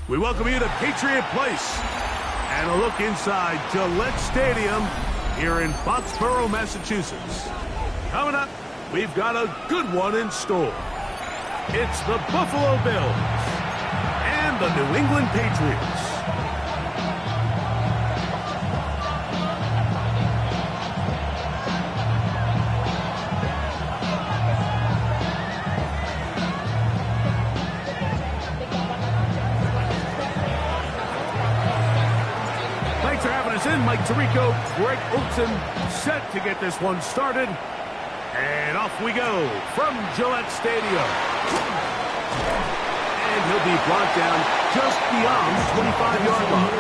We welcome you to Patriot Place and a look inside Gillette Stadium here in Foxborough, Massachusetts. Coming up, we've got a good one in store. It's the Buffalo Bills and the New England Patriots. Mike Tirico, Greg Olson set to get this one started. And off we go from Gillette Stadium. And he'll be brought down just beyond the 25-yard line.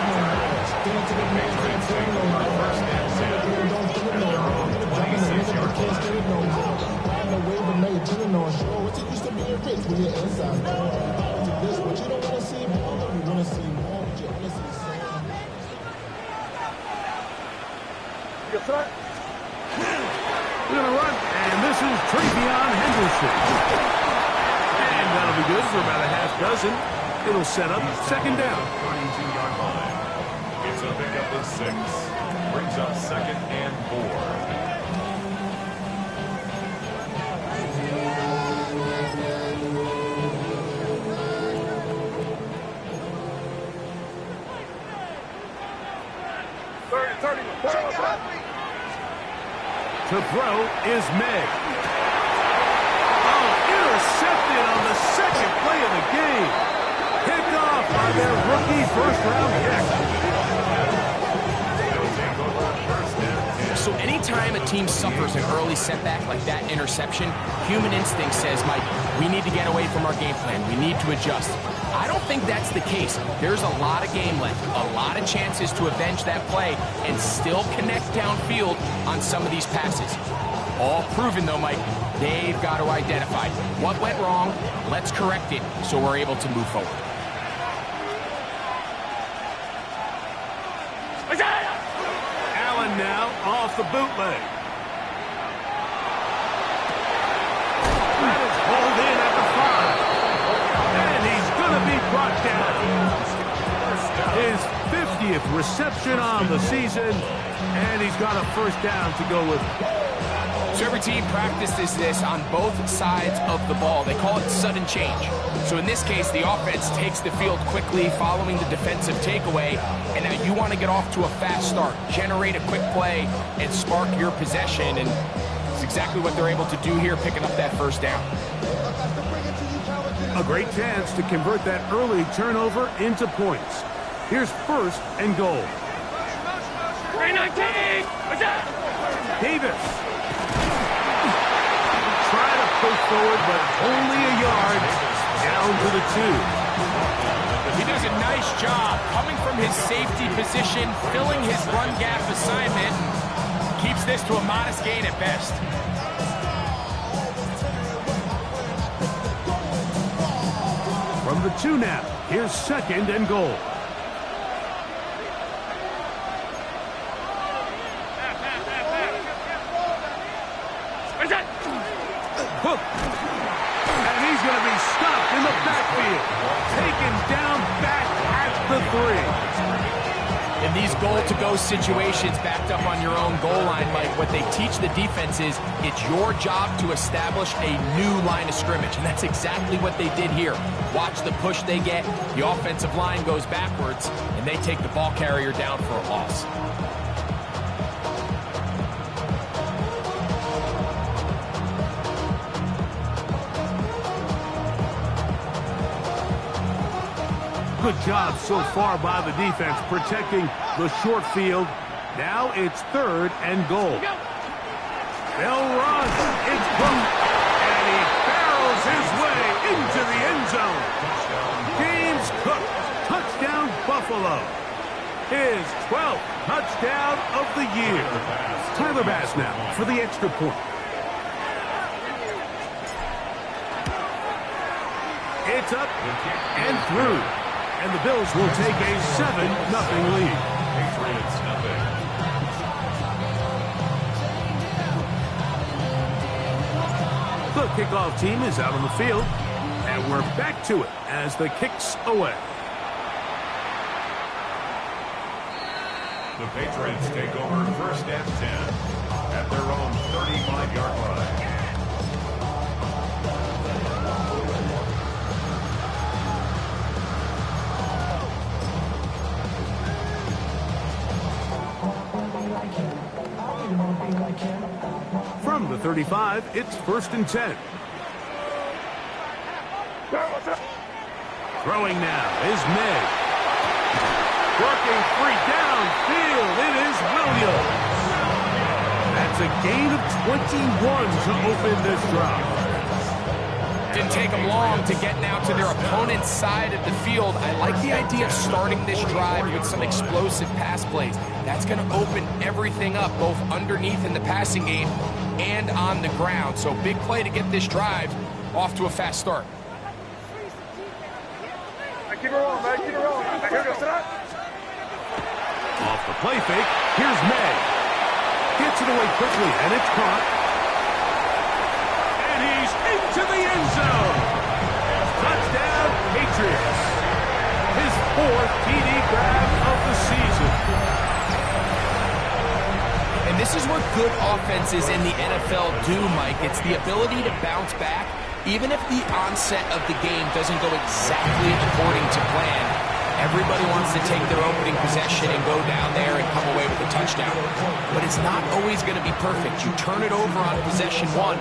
We're going to run, and this is Travion Henderson. And that'll be good for about a half dozen. It'll set up second down. 32-yard line. It's a pickup of 6. Brings up second and 4. To throw is May. Oh, intercepted on the second play of the game. Picked off by their rookie first-round pick. So anytime a team suffers an early setback like that interception, human instinct says, Mike, we need to get away from our game plan. We need to adjust. I don't think that's the case. There's a lot of game left, a lot of chances to avenge that play and still connect downfield on some of these passes. All proven, though, Mike, they've got to identify what went wrong, let's correct it so we're able to move forward. Allen now off the bootleg. That is pulled in at the 5. And he's going to be brought down. His 50th reception on the season, and he's got a first down to go with. So every team practices this on both sides of the ball. They call it sudden change. So in this case, the offense takes the field quickly following the defensive takeaway, and now you want to get off to a fast start, generate a quick play, and spark your possession, and it's exactly what they're able to do here, picking up that first down. A great chance to convert that early turnover into points. Here's first and goal. 319! Davis. Try to push forward, but only a yard down to the 2. He does a nice job coming from his safety position, filling his run gap assignment. Keeps this to a modest gain at best. From the 2 now, here's second and goal. Hook. And he's going to be stopped in the backfield. Taken down back at the 3. In these goal-to-go situations backed up on your own goal line, Mike, what they teach the defense is it's your job to establish a new line of scrimmage, and that's exactly what they did here. Watch the push they get. The offensive line goes backwards, and they take the ball carrier down for a loss. Good job so far by the defense protecting the short field. Now it's third and goal. They'll run. It's Boot. And he barrels his way into the end zone. James Cook. Touchdown, Buffalo. his 12th touchdown of the year. Tyler Bass now for the extra point. It's up and through. And the Bills will take a 7-0 lead. Patriots nothing. The kickoff team is out on the field. And we're back to it as the kick's away. The Patriots take over 1st and 10 at their own 35-yard line. From the 35, it's 1st and 10. Throwing now is May. Working free downfield. It is Williams. That's a gain of 21 to open this drive. Didn't take them long to get now to their opponent's side of the field. I like the idea of starting this drive with some explosive pass plays. That's going to open everything up, both underneath in the passing game and on the ground. So big play to get this drive off to a fast start. Keep it rolling, man. Keep it rolling. Here we go. Sit up. Off the play fake, here's May. Gets it away quickly, and it's caught. And he's into the end zone. Touchdown, Patriots. His 4th TD grab of the season. And this is what good offenses in the NFL do, Mike. It's the ability to bounce back, even if the onset of the game doesn't go exactly according to plan. Everybody wants to take their opening possession and go down there and come away with a touchdown. But it's not always going to be perfect. You turn it over on possession 1.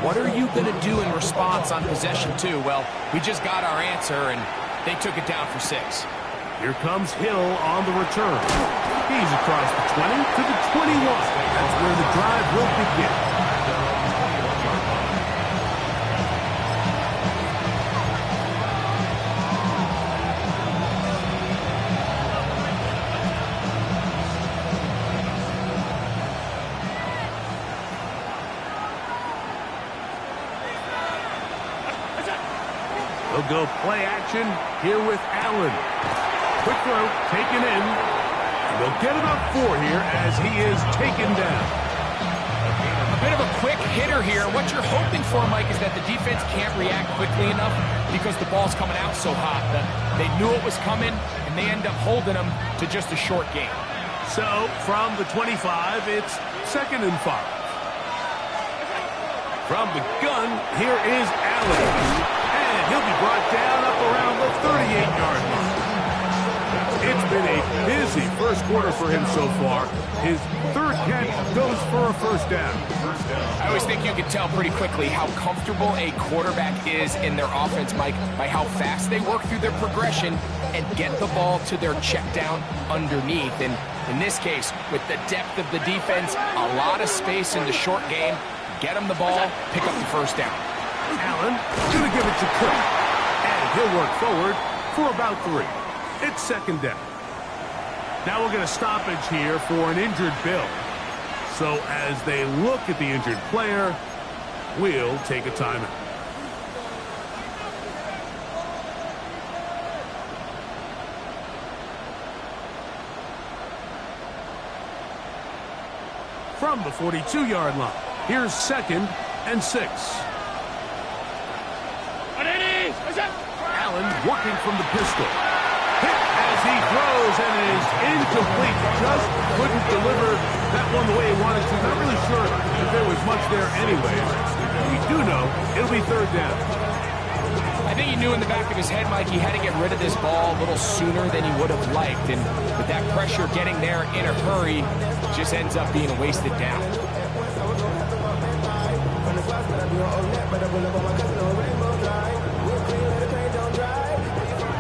What are you going to do in response on possession 2? Well, we just got our answer, and they took it down for 6. Here comes Hill on the return. He's across the 20 to the 21. That's where the drive will begin. They'll go play action here with Allen. Quick throw, taken in. And they'll get about 4 here as he is taken down. A bit of a quick hitter here. What you're hoping for, Mike, is that the defense can't react quickly enough because the ball's coming out so hot. They knew it was coming, and they end up holding them to just a short game. So, from the 25, it's 2nd and 5. From the gun, here is Allen. And he'll be brought down up around the 38-yard line. It's been a busy first quarter for him so far. His 3rd catch goes for a 1st down. I always think you can tell pretty quickly how comfortable a quarterback is in their offense, Mike, by how fast they work through their progression and get the ball to their check down underneath. And in this case, with the depth of the defense, a lot of space in the short game, get them the ball, pick up the 1st down. Allen going to give it to Cook. And he'll work forward for about 3. It's 2nd down. Now we'll get a stoppage here for an injured Bill. So as they look at the injured player, we'll take a timeout. From the 42-yard line, here's 2nd and 6. Allen working from the pistol. Hit as he throws and is incomplete. Just couldn't deliver that one the way he wanted to. Not really sure if there was much there anyways. We do know it'll be 3rd down. I think he knew in the back of his head, Mike, he had to get rid of this ball a little sooner than he would have liked. And with that pressure getting there in a hurry, just ends up being a wasted down.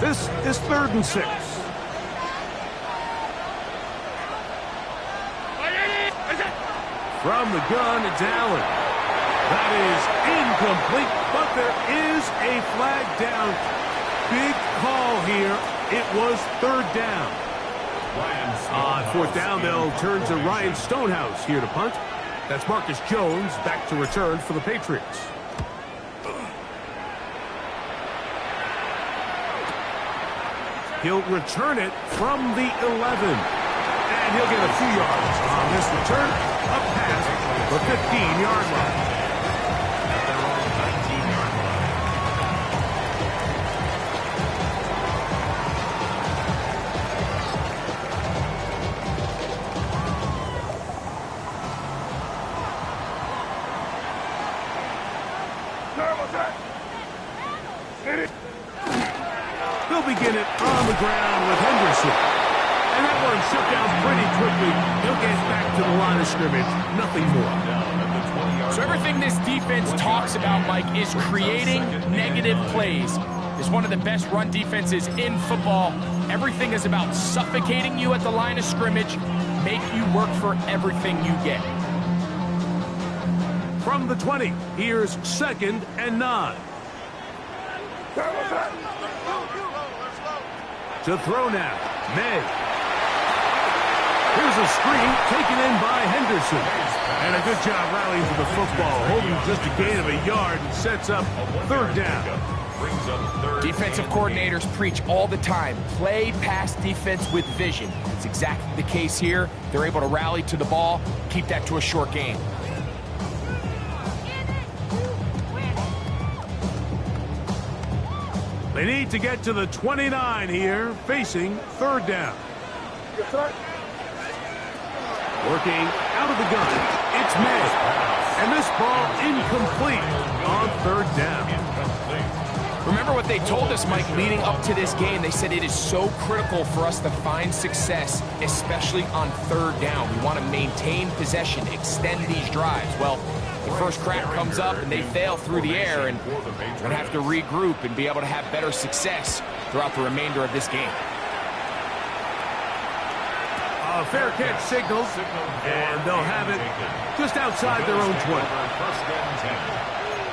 This is 3rd and 6. From the gun, it's Allen. That is incomplete, but there is a flag down. Big call here. It was 3rd down. On fourth down, they'll turn to Ryan Stonehouse here to punt. That's Marcus Jones back to return for the Patriots. He'll return it from the 11. And he'll get a few yards on this return. Up past the 15-yard line. They'll begin it on the ground with Henderson. And that one shut down pretty quickly. He'll get back to the line of scrimmage. Nothing more. So everything this defense talks about, Mike, is creating negative plays. It's one of the best run defenses in football. Everything is about suffocating you at the line of scrimmage, make you work for everything you get. From the 20, here's 2nd and 9. To throw now, May. Here's a screen taken in by Henderson. And a good job rallying to the football, holding just a gain of a yard and sets up 3rd down. Defensive coordinators preach all the time, play pass defense with vision. It's exactly the case here. They're able to rally to the ball, keep that to a short game. They need to get to the 29 here, facing 3rd down. Working out of the gun, it's May. And this ball incomplete on 3rd down. Remember what they told us, Mike, leading up to this game. They said it is so critical for us to find success, especially on 3rd down. We want to maintain possession, extend these drives. Well, the first crack comes up and they fail through the air, and we're going to have to regroup and be able to have better success throughout the remainder of this game. A fair catch signals, and they'll have it just outside their own 20. 1st and 10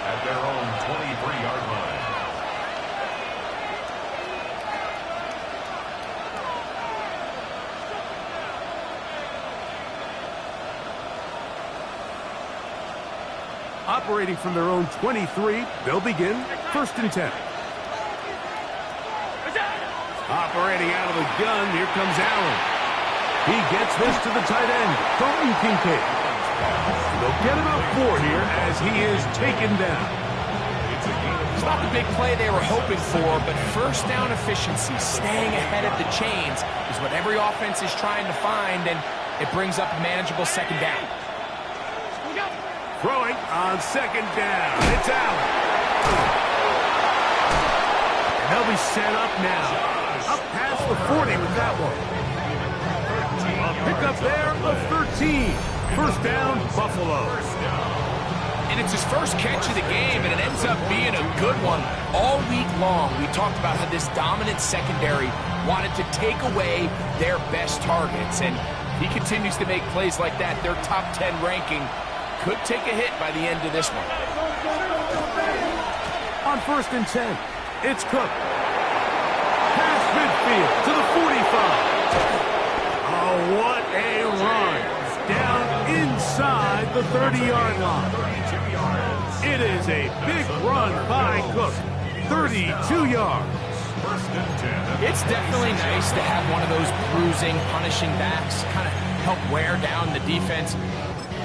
at their own 23-yard line. Operating from their own 23, they'll begin 1st and 10. Operating out of the gun, here comes Allen. He gets this to the tight end, Dalton Kincaid. They'll get about 4 here as he is taken down. It's not the big play they were hoping for, but 1st down efficiency, staying ahead of the chains, is what every offense is trying to find, and it brings up a manageable 2nd down. Throwing on 2nd down. It's Allen. And they'll be set up now. Up past the 40 with that one. A pickup there of 13. 1st down, Buffalo. And it's his first catch of the game, and it ends up being a good one. All week long, we talked about how this dominant secondary wanted to take away their best targets. And he continues to make plays like that. Their top 10 ranking could take a hit by the end of this one. On 1st and 10, it's Cook. Past midfield to the 45. Oh, what a run. Down inside the 30-yard line. It is a big run by Cook. 32 yards. It's definitely nice to have one of those bruising, punishing backs kind of help wear down the defense.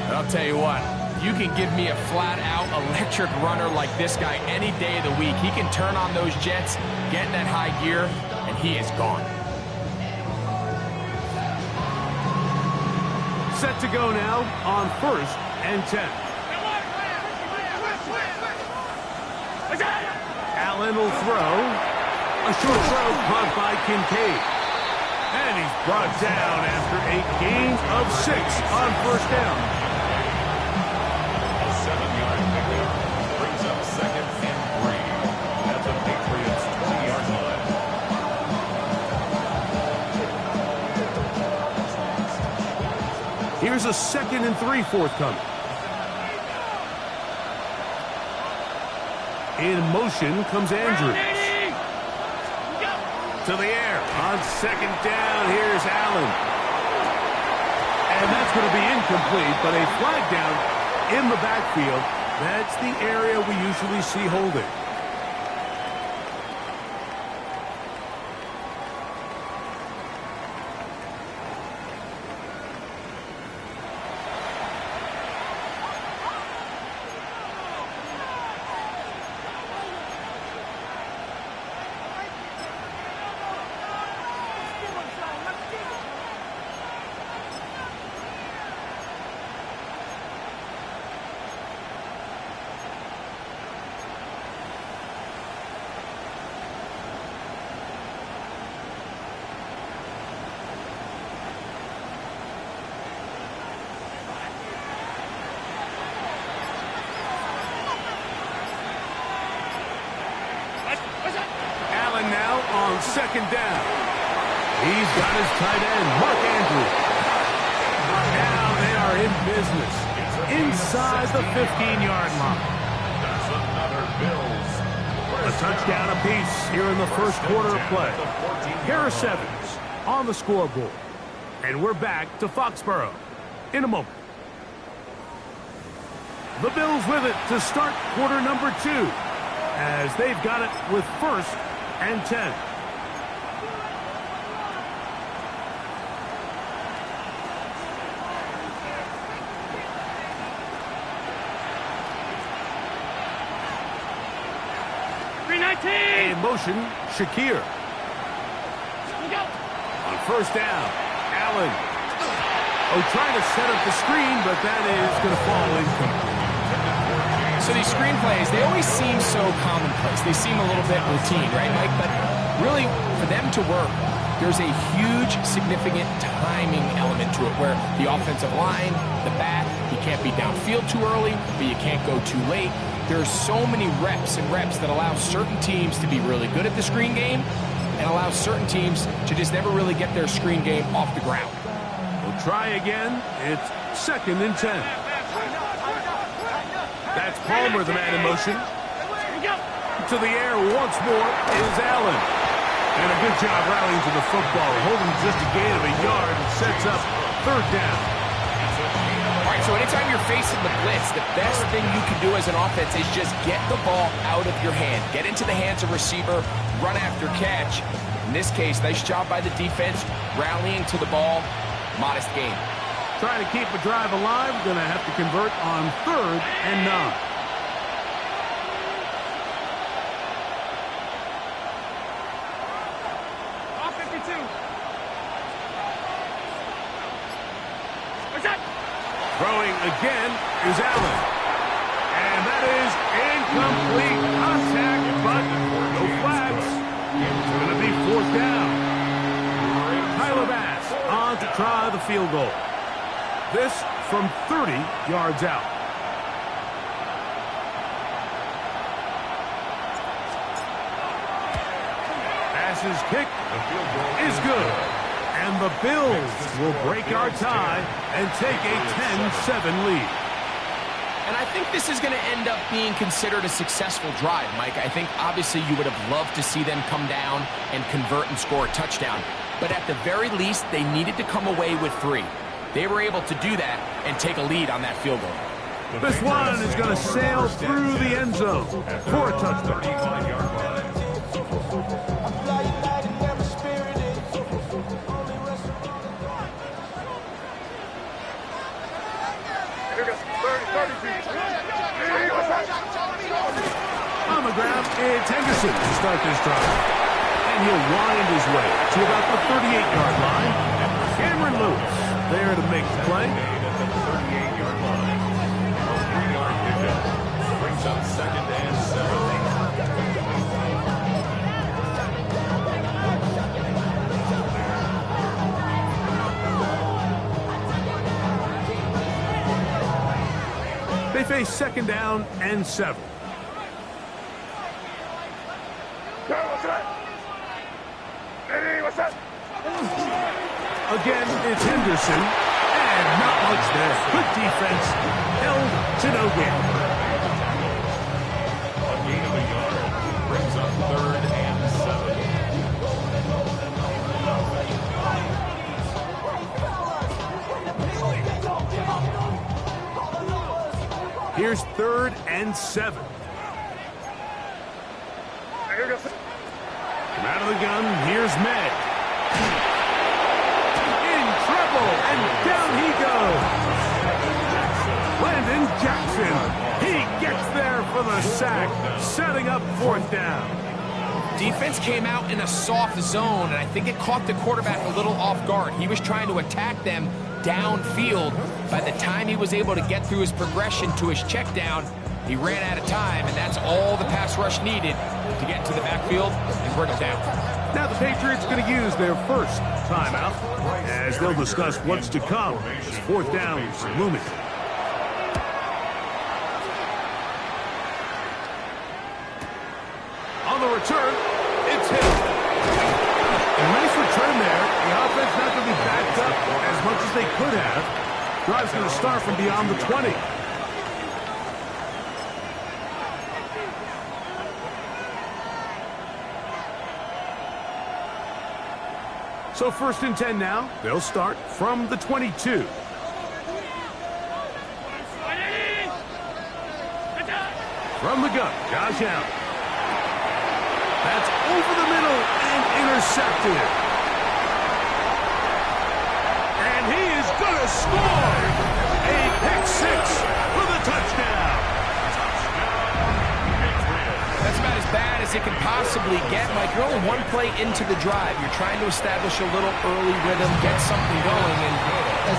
But I'll tell you what, you can give me a flat-out electric runner like this guy any day of the week. He can turn on those jets, get in that high gear, and he is gone. Set to go now on 1st and 10. Allen will throw. A short throw caught by Kincaid. And he's brought down after a gain of 6 on 1st down. A 7-yard pickup brings up 2nd and 3 at the Patriots' 20-yard line. Here's a 2nd and 3 forthcoming. In motion comes Andrews. To the air. On second down, here's Allen. And that's going to be incomplete, but a flag down in the backfield. That's the area we usually see holding. On second down. He's got his tight end, Mark Andrews. Now they are in business inside the 15-yard line. That's another Bills. A touchdown apiece here in the first quarter of play. Harris Evans on the scoreboard. And we're back to Foxborough in a moment. The Bills with it to start quarter number 2 as they've got it with first and 10. In motion, Shakir. On first down, Allen. Oh, trying to set up the screen, but that is going to fall incomplete. So these screen plays, they always seem so commonplace. They seem a little bit routine, right, Mike? But really, for them to work, there's a huge, significant timing element to it where the offensive line, the back, you can't be downfield too early, but you can't go too late. There's so many reps and reps that allow certain teams to be really good at the screen game and allow certain teams to just never really get their screen game off the ground. We'll try again. It's second and 10. That's Palmer, the man in motion. To the air once more is Allen. And a good job rallying to the football, holding just a gain of a yard and sets up third down. All right, so anytime you're facing the blitz, the best thing you can do as an offense is just get the ball out of your hand. Get into the hands of receiver, run after catch. In this case, nice job by the defense, rallying to the ball, modest gain. Trying to keep a drive alive, going to have to convert on third and 9. Throwing again is Allen. And that is incomplete. Contact, but no flags. It's going to be fourth down. Tyler Bass on to try the field goal. This from 30 yards out. Bass's kick is good. And the Bills will break our tie and take a 10-7 lead. And I think this is going to end up being considered a successful drive, Mike. I think obviously you would have loved to see them come down and convert and score a touchdown. But at the very least, they needed to come away with 3. They were able to do that and take a lead on that field goal. This one is going to sail through the end zone for a touchdown. 35-yard line. On the ground, it's Henderson to start this drive. And he'll wind his way to about the 38-yard line. Cameron Lewis there to make the play. At the 38-yard line. A 3-yard pickup brings up second and 7. They face second down and 7. Again, it's Henderson, and not much there. Good defense, held to no gain. A gain of a yard brings up third and 7. Here's 3rd and 7. Here goes. From out of the gun, here's May. In trouble, and down he goes. Landon Jackson. He gets there for the sack, setting up 4th down. Defense came out in a soft zone, and I think it caught the quarterback a little off guard. He was trying to attack them downfield. By the time he was able to get through his progression to his check down, he ran out of time, and that's all the pass rush needed to get to the backfield and bring him down. Now the Patriots going to use their first timeout as they'll discuss what's to come as 4th down's looming. On the return, it's Hill. A nice return there. The offense not going to be backed up as much as they could have. Drive's going to start from beyond the 20. So 1st and 10 now. They'll start from the 22. From the gun, Josh Allen. That's over the middle and intercepted. And he is going to score. A pick 6 for the touchdown. That's about as bad as it can possibly get. Mike, you're only one play into the drive. You're trying to establish a little early rhythm, get something going, and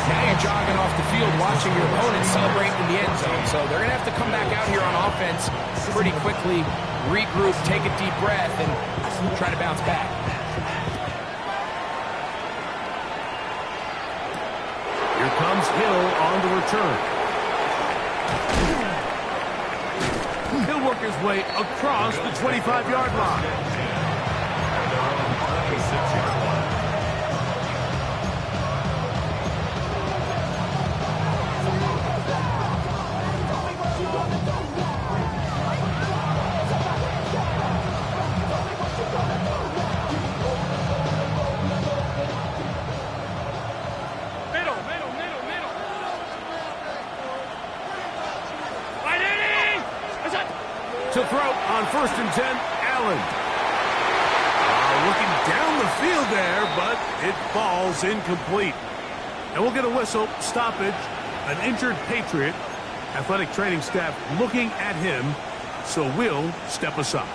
now you're jogging off the field watching your opponent celebrate in the end zone. So they're going to have to come back out here on offense pretty quickly, regroup, take a deep breath, and try to bounce back. Here comes Hill on the return. He'll work his way across the 25-yard line. To throw on 1st and 10, Allen. Looking down the field there, but it falls incomplete. And we'll get a whistle, stoppage, an injured Patriot. Athletic training staff looking at him, so we'll step aside.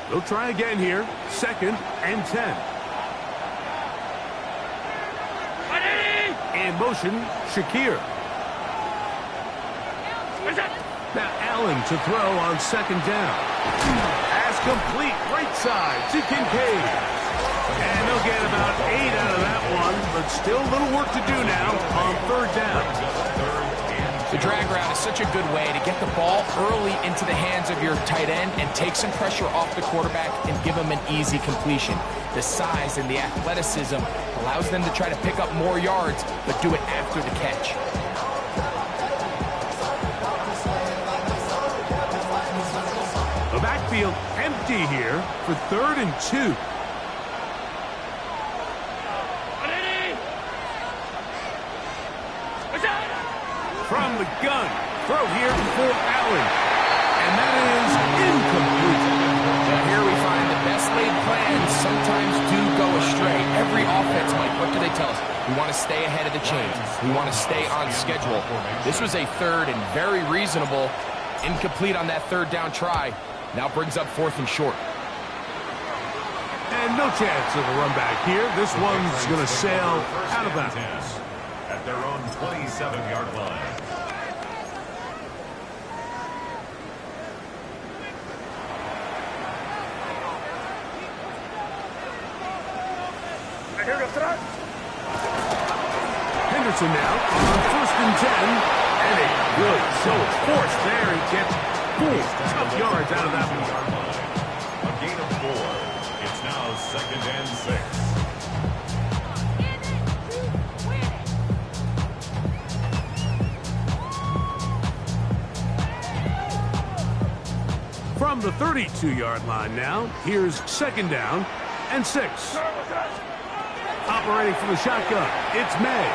They'll try again here. 2nd and 10. In motion, Shakir. Now Allen to throw on 2nd down. Pass complete, right side to Kincaid. And they'll get about 8 out of that one, but still a little work to do now on 3rd down. The drag route is such a good way to get the ball early into the hands of your tight end and take some pressure off the quarterback and give him an easy completion. The size and the athleticism allows them to try to pick up more yards, but do it after the catch. The backfield empty here for 3rd and 2. From the gun, throw here for Allen. And that is incomplete. Now here we find the best laid plans sometimes do go astray. Every offense, Mike, what do they tell us? We want to stay ahead of the chains. We want to stay on schedule. This was a 3rd and very reasonable. Incomplete on that 3rd down try. Now brings up 4th and short. And no chance of a run back here. This one's going to sail out of bounds. At their own 27-yard line. Henderson now on 1st and 10. And a good show of force there. He gets 4 tough yards out of that one. A gain of 4. It's now 2nd and 6. From From the 32-yard line now, here's second down and 6. Operating from the shotgun, it's May.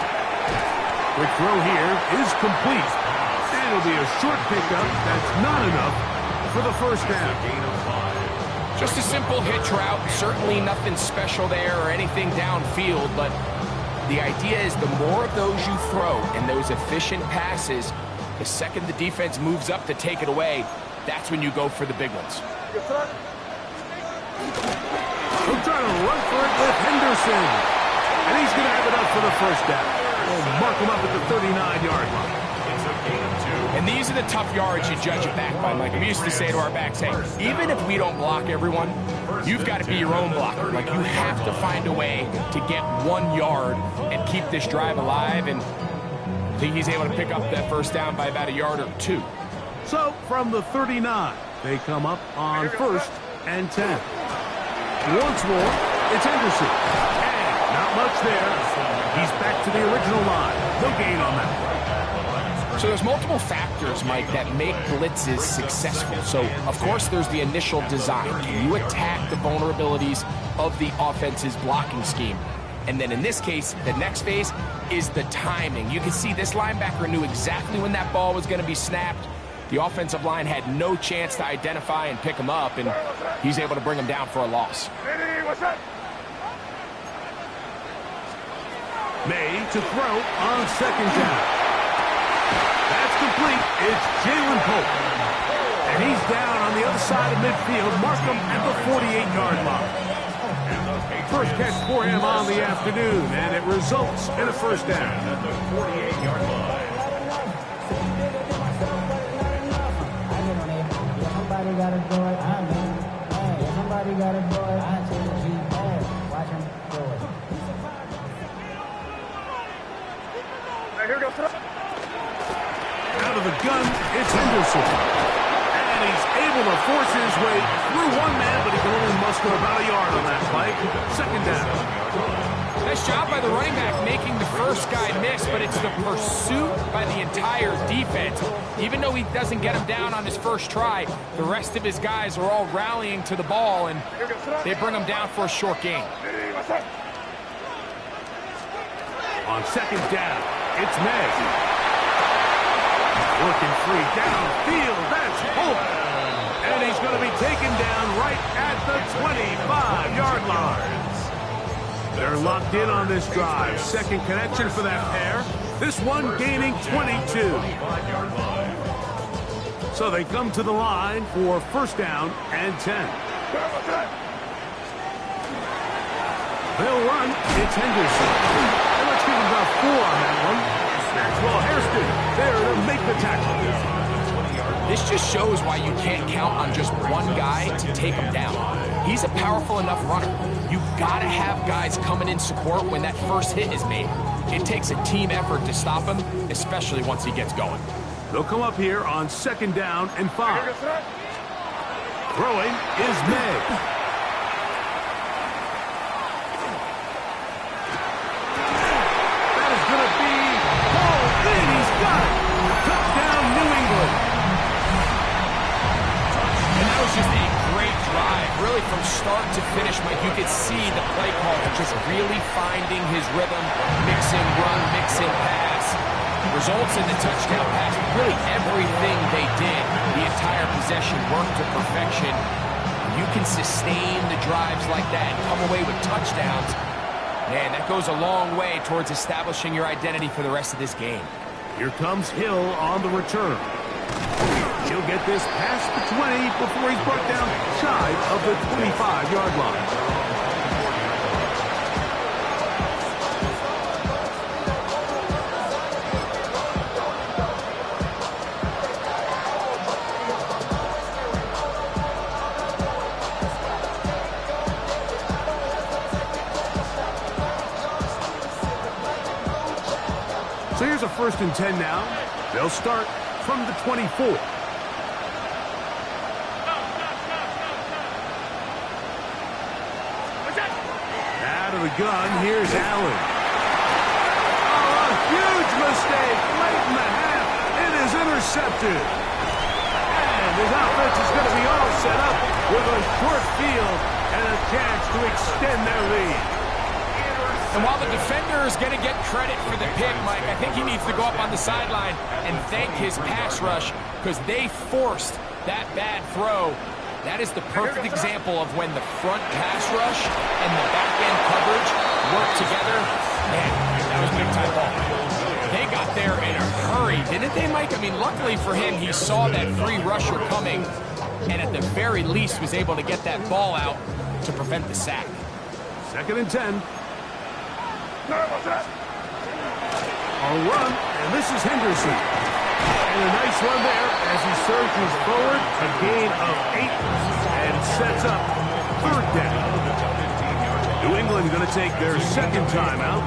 Quick throw here is complete. And it'll be a short pickup that's not enough for the first down. Gain of 5. Just a simple hitch route. Certainly nothing special there or anything downfield, but the idea is the more of those you throw and those efficient passes, the second the defense moves up to take it away, that's when you go for the big ones. He'll try to run for it with Henderson. And he's going to have it up for the first down. We'll mark him up at the 39-yard line. It's a gain of 2. And these are the tough yards you judge it back by, Mike. We used to say to our backs, hey, even if we don't block everyone, you've got to be your own blocker. Like, you have to find a way to get 1 yard and keep this drive alive. And I think he's able to pick up that first down by about a yard or 2. So, from the 39, they come up on first and 10. Once more, it's Henderson. And not much there. He's back to the original line. No gain on that. So there's multiple factors, Mike, that make blitzes successful. So, of course, there's the initial design. Can you attack the vulnerabilities of the offense's blocking scheme? And then in this case, the next phase is the timing. You can see this linebacker knew exactly when that ball was going to be snapped. The offensive line had no chance to identify and pick him up, and he's able to bring him down for a loss. May to throw on second down. That's complete. It's Jalen Pope. And he's down on the other side of midfield. Mark him at the 48-yard line. First catch for him on the afternoon, and it results in a first down. At the 48-yard line. Somebody got a boy, I mean, hey, somebody got a boy, I tell you, hey, watch him do it. Here we go. Out of the gun, it's Henderson. And he's able to force his way through one man, but he can only muster about a yard on that play. Second down. Nice job by the running back making the first guy miss, but it's the pursuit by the entire defense. Even though he doesn't get him down on his first try, the rest of his guys are all rallying to the ball, and they bring him down for a short gain. On second down, it's May. Working free downfield, that's Hope. And he's going to be taken down right at the 25-yard line. They're locked in on this drive. Second connection for that pair. This one gaining 22. So they come to the line for first down and 10. They'll run. It's Henderson. And let's give him about 4 on that one. Maxwell Hairston there to make the tackle. This just shows why you can't count on just one guy to take him down. He's a powerful enough runner. You've got to have guys coming in support when that first hit is made. It takes a team effort to stop him, especially once he gets going. They'll come up here on second down and 5. Throwing is May. That is going to be hauled in. He's got it. Touchdown, New England. And that was just a great drive. Really from start to finish, Mike, you could see the play caller just really finding his rhythm, mixing run, mixing pass. Results in the touchdown pass. Really everything they did, the entire possession worked to perfection. You can sustain the drives like that and come away with touchdowns. Man, that goes a long way towards establishing your identity for the rest of this game. Here comes Hill on the return. He'll get this past the 20 before he's brought down shy of the 25-yard line. So here's a first and 10 now. They'll start from the 24. Out of the gun, here's Allen. Oh, a huge mistake late in the half. It is intercepted. And his offense is going to be all set up with a short field and a chance to extend their lead. And while the defender is going to get credit for the pick, Mike, I think he needs to go up on the sideline and thank his pass rush because they forced that bad throw. That is the perfect example of when the front pass rush and the back-end coverage work together. Man, that was a big-time ball. They got there in a hurry, didn't they, Mike? I mean, luckily for him, he saw that free rusher coming and at the very least was able to get that ball out to prevent the sack. 2nd and 10. A run, and this is Henderson. And a nice run there as he surges forward, a gain of 8, and sets up 3rd down. New England going to take their 2nd timeout.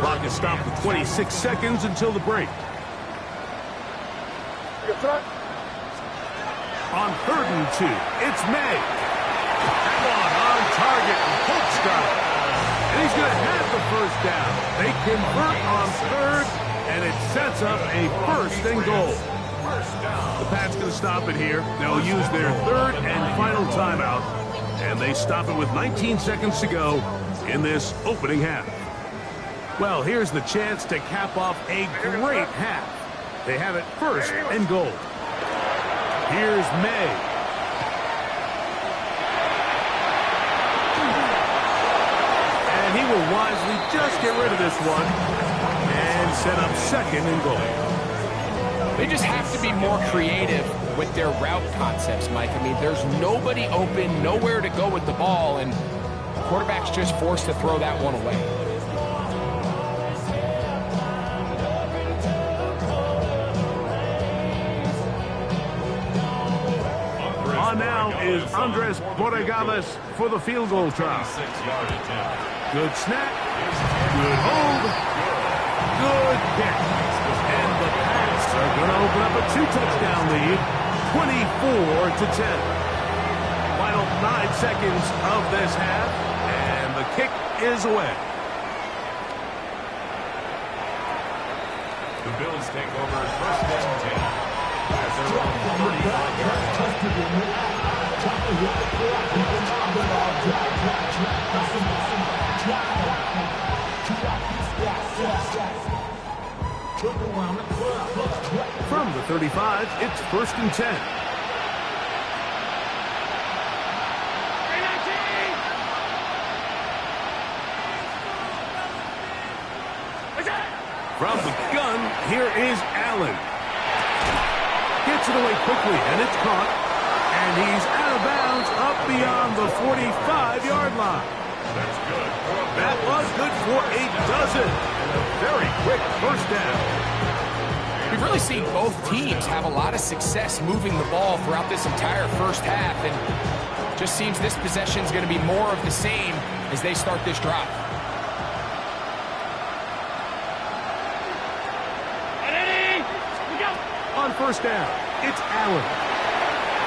Clock is stopped for 26 seconds until the break. On 3rd and 2, it's May. On target, Colts got it. And he's going to have the 1st down. They convert on 3rd, and it sets up a 1st and goal. The Pats going to stop it here. They'll use their 3rd and final timeout, and they stop it with 19 seconds to go in this opening half. Well, here's the chance to cap off a great half. They have it 1st and goal. Here's May. And he will wisely just get rid of this one and set up 2nd and goal. They just have to be more creative with their route concepts, Mike. I mean, there's nobody open, nowhere to go with the ball, and the quarterback's just forced to throw that one away. On now is Andres Borregales for the field goal try. Good snap. Good hold. Good catch. And the Pats are going to open up a 2-touchdown lead, 24-10. Final 9 seconds of this half, and the kick is away. The Bills take over 1st and 10. As they're on 35-yard From the 35, it's 1st and 10. From the gun, here is Allen. Gets it away quickly, and it's caught. And he's out of bounds up beyond the 45-yard line. That's good. That was good for a dozen. And a very quick 1st down. We've really seen both teams have a lot of success moving the ball throughout this entire 1st half, and just seems this possession is going to be more of the same as they start this drive. On 1st down, it's Allen.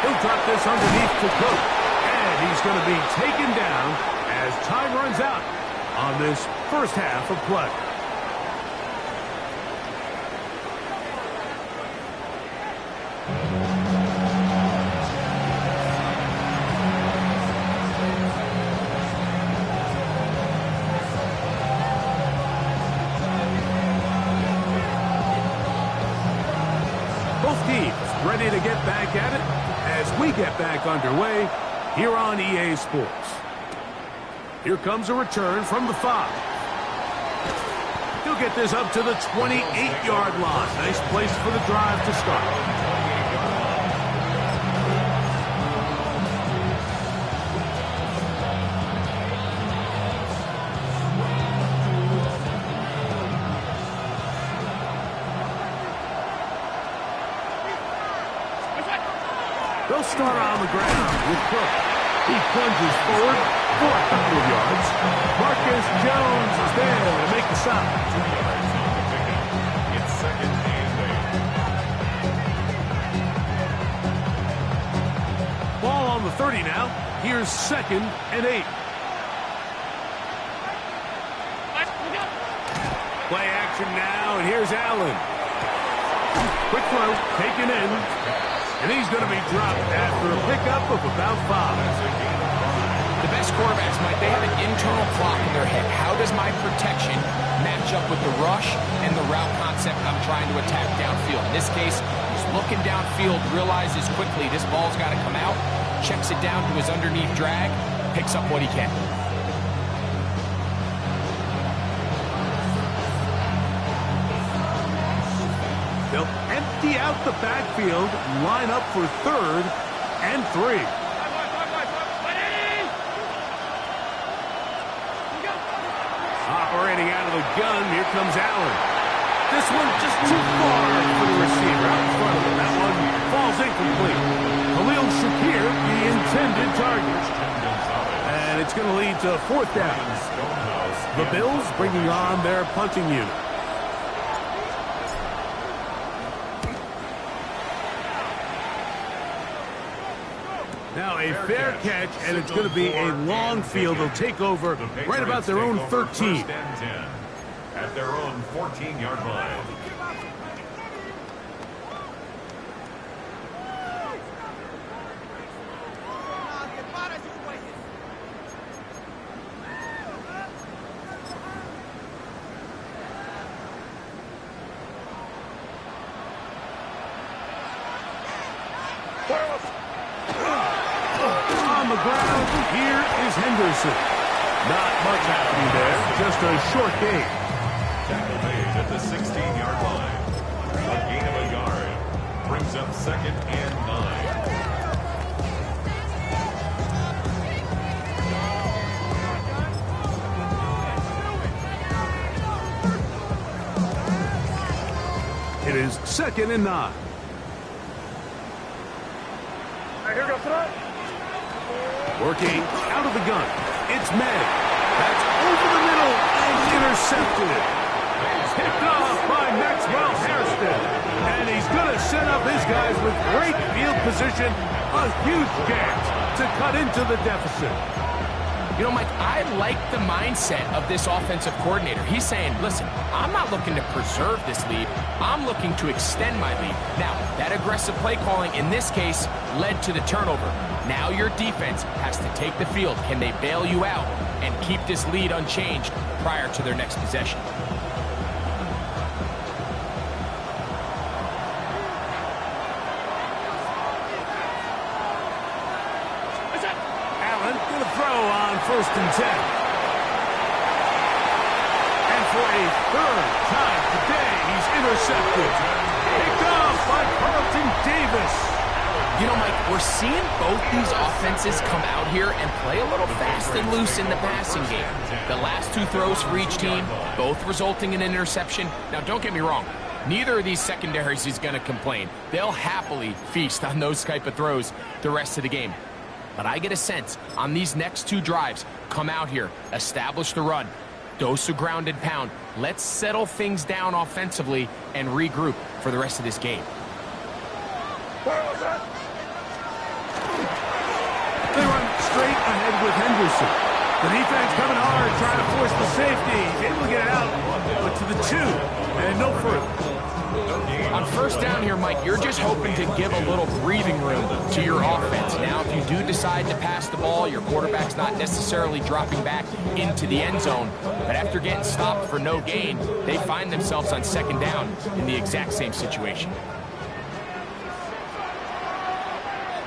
He'll drop this underneath to Cook, and he's going to be taken down as time runs out on this 1st half of play. Both teams ready to get back at it as we get back underway here on EA Sports. Here comes a return from the 5. He'll get this up to the 28-yard line. Nice place for the drive to start. They'll start on the ground with Cook. He plunges forward for a couple of yards. Marcus Jones is there to make the stop. 2 yards on the pickup. It's 2nd and 8. Ball on the 30 now. Here's 2nd and 8. Play action now, and here's Allen. Quick throw, taken in. And he's going to be dropped after a pickup of about 5. The best quarterbacks, Mike, they have an internal clock in their head. How does my protection match up with the rush and the route concept I'm trying to attack downfield? In this case, he's looking downfield, realizes quickly this ball's got to come out, checks it down to his underneath drag, picks up what he can. They'll empty out the backfield, line up for 3rd and 3. Operating out of the gun, here comes Allen. This one just too far for the receiver out in front of him. That one falls incomplete. Khalil Shakir, the intended target. And it's going to lead to 4th down. The Bills bringing on their punting unit. Now a fair catch, and it's going to be a long field. They'll take over right about their own 13. At their own 14-yard line. On the ground, here is Henderson. Not much happening there, just a short gain. Tackle made at the 16-yard line. A gain of a yard. Brings up 2nd and 9. It is 2nd and 9. Here goes throw. Working out of the gun. It's May. That's over the middle and intercepted. Picked off by Maxwell Hairston. And he's going to set up his guys with great field position. A huge chance to cut into the deficit. You know, Mike, I like the mindset of this offensive coordinator. He's saying, listen, I'm not looking to preserve this lead. I'm looking to extend my lead. Now, that aggressive play calling in this case led to the turnover. Now your defense has to take the field. Can they bail you out and keep this lead unchanged prior to their next possession? Allen going to throw on 1st and 10. And for a 3rd time today, he's intercepted. Picked off by Carlton Davis. You know, Mike, we're seeing both these offenses come out here and play a little fast and loose in the passing game. The last 2 throws for each team, both resulting in an interception. Now, don't get me wrong. Neither of these secondaries is going to complain. They'll happily feast on those type of throws the rest of the game. But I get a sense on these next 2 drives, come out here, establish the run, dose of ground and pound. Let's settle things down offensively and regroup for the rest of this game. They run straight ahead with Henderson. The defense coming hard, trying to force the safety. Able to get it out, but to the 2, and no further. On 1st down here, Mike, you're just hoping to give a little breathing room to your offense. Now, if you do decide to pass the ball, your quarterback's not necessarily dropping back into the end zone. But after getting stopped for no gain, they find themselves on 2nd down in the exact same situation.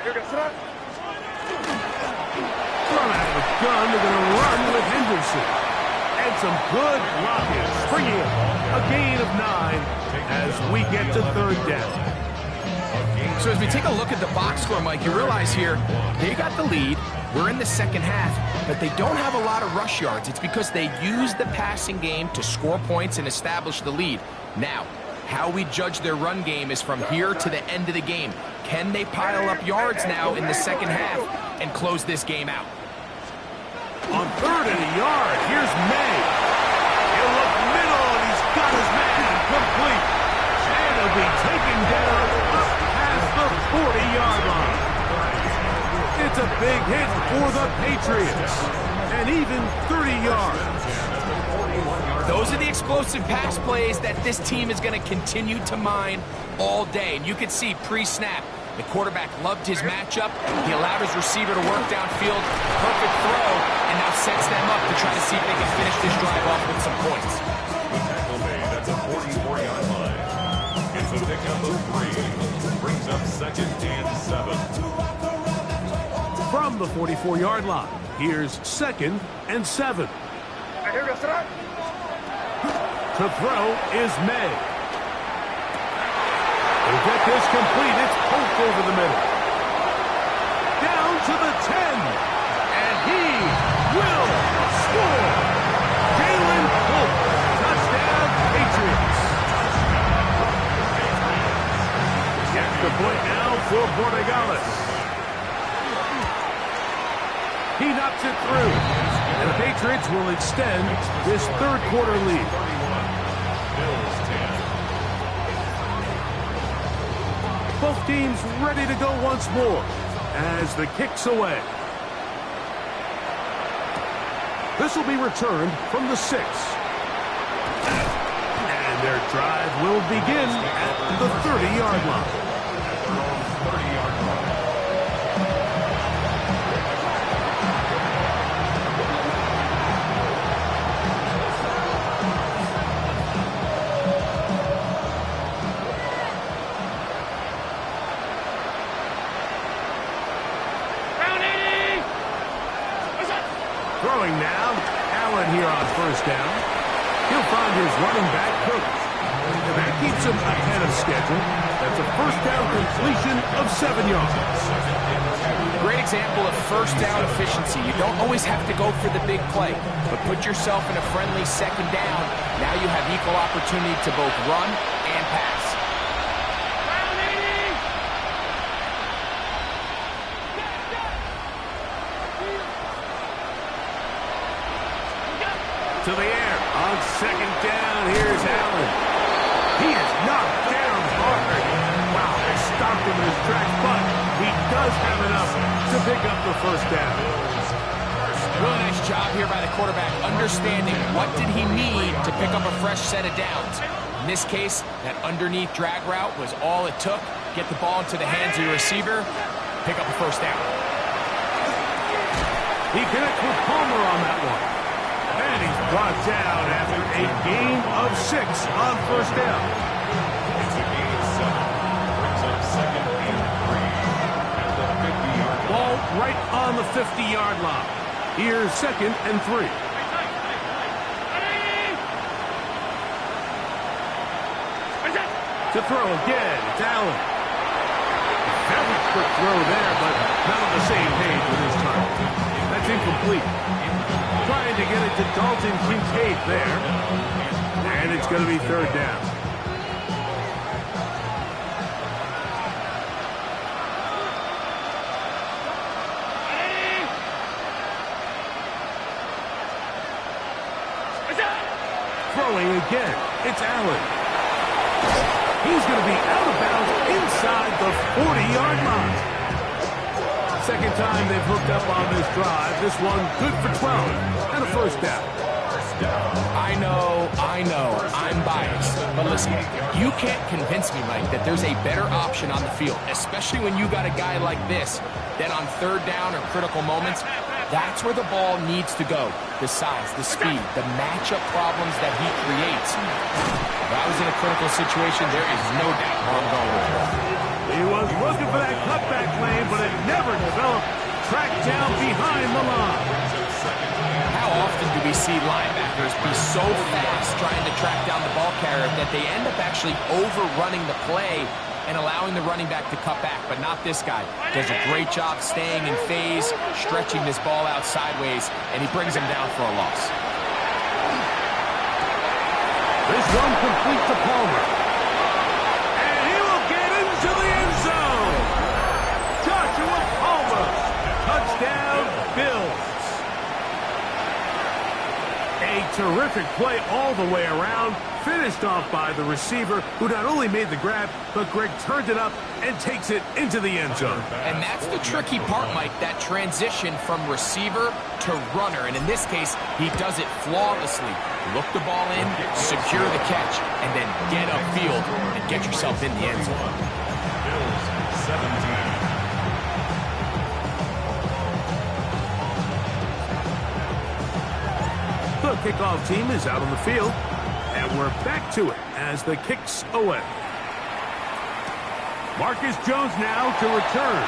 Here goes throw. Run out of the gun, they're going to run with Henderson. And some good blocking. Springing a gain of 9 as we get to 3rd down. So as we take a look at the box score, Mike, you realize here, they got the lead. We're in the 2nd half, but they don't have a lot of rush yards. It's because they use the passing game to score points and establish the lead. Now, how we judge their run game is from here to the end of the game. Can they pile up yards now in the 2nd half and close this game out? On 3rd and a yard, here's May. He'll look middle, and he's got his man complete. And he'll be taken down up past the 40-yard line. It's a big hit for the Patriots. And even 30 yards. Those are the explosive pass plays that this team is going to continue to mine all day. And you can see pre-snap, The quarterback loved his matchup. He allowed his receiver to work downfield. Perfect throw, and now sets them up to try to see if they can finish this drive off with some points. The tackle made at the 44-yard line. It's a pickup of 3. Brings up 2nd and 7. From the 44-yard line, here's 2nd and 7. Here goes Trot. To throw is May. He'll get this complete. It's poked over the middle. Down to the 10. And he will score. Jalen Polk. Touchdown, Patriots. Gets the point now for Borregales. He knocks it through. And the Patriots will extend this third quarter lead. 31. Bills 10. Both teams ready to go once more as the kick's away. This will be returned from the 6. And their drive will begin at the 30-yard line. 30-yard line. Throwing now, Allen here on first down. He'll find his running back, Cook. And that keeps him ahead of schedule. That's a first down completion of 7 yards. Great example of first down efficiency. You don't always have to go for the big play, but put yourself in a friendly second down. Now you have equal opportunity to both run and pass. To the air on second down. Here's Allen. He is knocked down hard. Wow, they stopped him in his tracks, but he does have enough to pick up the first down. Really nice job here by the quarterback, understanding what did he need to pick up a fresh set of downs. In this case, that underneath drag route was all it took. Get the ball into the hands of your receiver, pick up a first down. He connects with Palmer on that one. And he's brought down after a gain of 6 on first down. It's a gain of 7. Brings up 2nd and 3. At the 50-yard line. Ball right on the 50-yard line. Here's 2nd and 3. To throw again, it's Allen. Very quick throw there, but not on the same page with his target. That's incomplete. Trying to get it to Dalton Kincaid there. And it's going to be third down. Throwing again, it's Allen. He's going to be out of bounds inside the 40-yard line. Second time they've hooked up on this drive. This one good for 12 and a first down. I know, I'm biased. But listen, you can't convince me, Mike, that there's a better option on the field, especially when you got a guy like this, that on third down or critical moments, that's where the ball needs to go. The size, the speed, the matchup problems that he creates. If I was in a critical situation, there is no doubt where I'm going with it. He was looking for that cutback lane, but it never developed. Tracked down behind the line. How often do we see linebackers be so fast trying to track down the ball carrier that they end up actually overrunning the play and allowing the running back to cut back? But not this guy. Does a great job staying in phase, stretching this ball out sideways, and he brings him down for a loss. This one complete to Palmer. And he will get into the end zone. Joshua Palmer. Touchdown, Bills. A terrific play all the way around. Finished off by the receiver, who not only made the grab, but Greg turned it up and takes it into the end zone. And that's the tricky part, Mike, that transition from receiver to runner. And in this case, he does it flawlessly. Look the ball in, secure the catch, and then get upfield and get yourself in the end zone. Bills 17. The kickoff team is out on the field, and we're back to it as the kick's away. Marcus Jones now to return.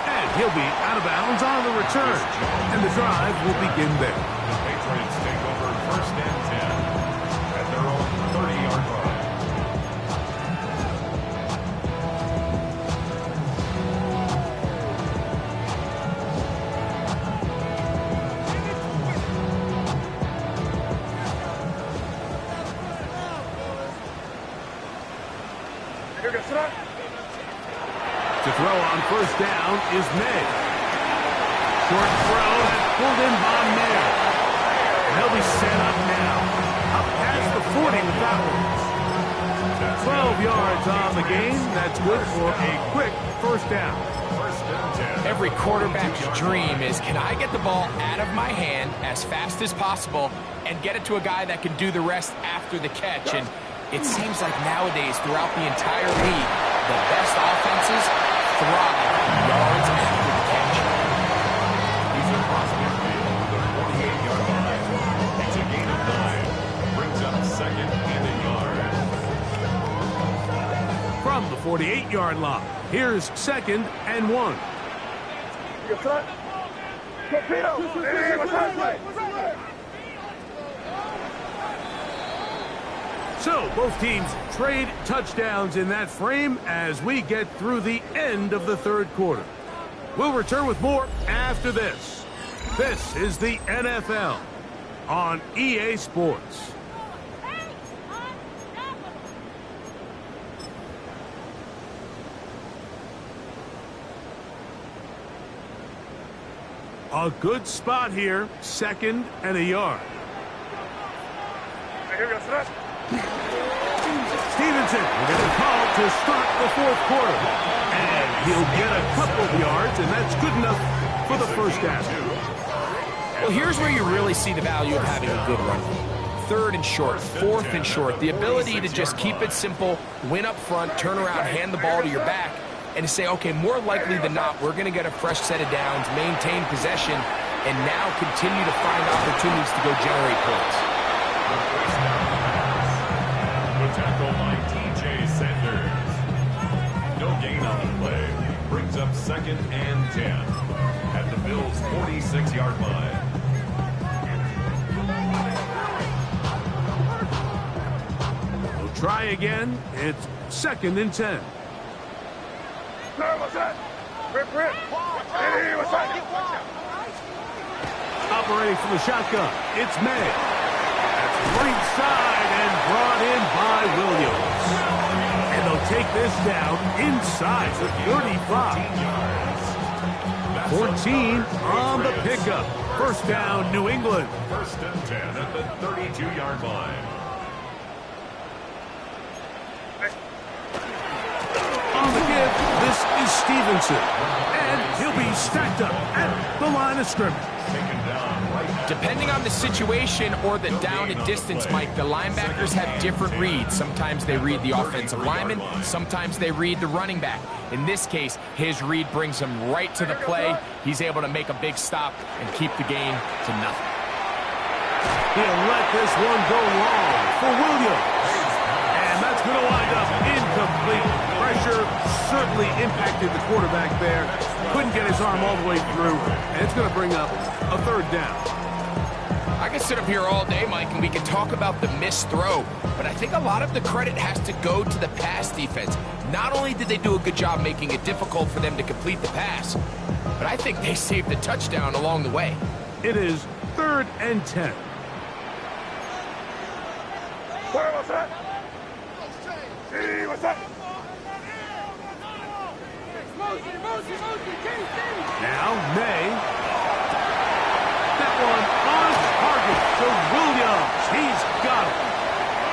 And he'll be out of bounds on the return. And the drive will begin there. The Patriots take over 1st and 10 at their own 30-yard line. To throw on 1st down is May. Short throw and pulled in by May. And he'll be set up now. Up past the 40 with that one. 12 yards on the game. That's good for a quick 1st down. 1st and 10. Every quarterback's dream is, can I get the ball out of my hand as fast as possible and get it to a guy that can do the rest after the catch? And it seems like nowadays, throughout the entire league, the best offenses thrive yards after the catch. He's across midfield to the 48-yard line. It's a gain of 9. Brings up 2nd and a yard. From the 48-yard line, here's 2nd and 1. So both teams trade touchdowns in that frame as we get through the end of the 3rd quarter. We'll return with more after this. This is the NFL on EA Sports. A good spot here, 2nd and a yard. Stevenson will get a call to start the 4th quarter. And he'll get a couple of yards, and that's good enough for the 1st down. Well, here's where you really see the value of having a good run. 3rd and short, 4th and short. The ability to just keep it simple, win up front, turn around, hand the ball to your back, and to say, okay, more likely than not, we're going to get a fresh set of downs, maintain possession, and now continue to find opportunities to go generate points. The tackle by T.J. Sanders. No gain on the play. Brings up 2nd and 10 at the Bills' 46-yard line. We'll try again. It's 2nd and 10. Operating from the shotgun, it's May. That's right side and brought in by Williams. And they'll take this down inside the 35. 14 on the pickup. 1st down, New England. 1st and 10 at the 32-yard line. On the give, this is Stevenson. And he'll be stacked up at the line of scrimmage. Taken down right now. Depending on the situation or the down and distance, Mike, the linebackers have different reads. Sometimes they read the offensive lineman. Sometimes they read the running back. In this case, his read brings him right to the play. He's able to make a big stop and keep the game to nothing. He'll let this one go long for Williams. And that's going to wind up incomplete. Pressure certainly impacted the quarterback there. Couldn't get his arm all the way through. And it's going to bring up a 3rd down. I can sit up here all day, Mike, and we can talk about the missed throw. But I think a lot of the credit has to go to the pass defense. Not only did they do a good job making it difficult for them to complete the pass, but I think they saved the touchdown along the way. It is 3rd and 10. Now, May. That one on target to Williams. He's got it.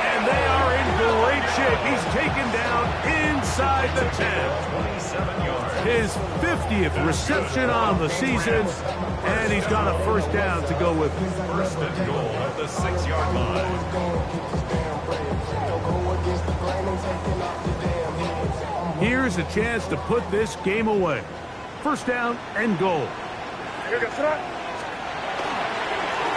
And they are in great shape. He's taken down inside the 10. 27 yards. His 50th reception on the season. And he's got a 1st down to go with it. 1st and goal at the 6-yard line. Here's a chance to put this game away. First down and goal.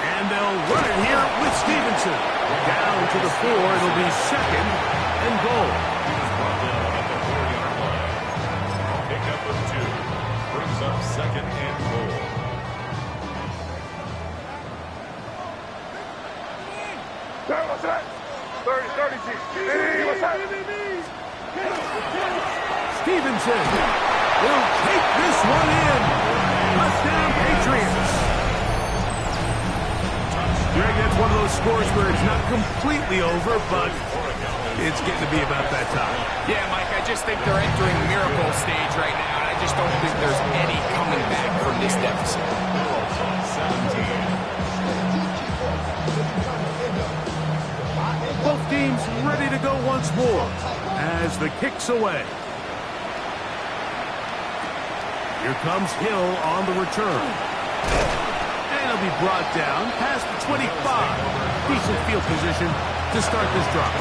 And they'll run it here with Stevenson. Down to the 4. It'll be second and goal. He was brought down at the 4-yard line. Pickup of 2 brings up second and goal. What's that? 30, Hey, what's that? Stevenson will take this one in. Touchdown, Patriots. Greg, that's one of those scores where it's not completely over, but it's getting to be about that time. Yeah, Mike, I just think they're entering miracle stage right now, and I just don't think there's any coming back from this deficit. 17. Both teams ready to go once more as the kick's away. Here comes Hill on the return. And he'll be brought down past the 25. Decent field position to start this drive.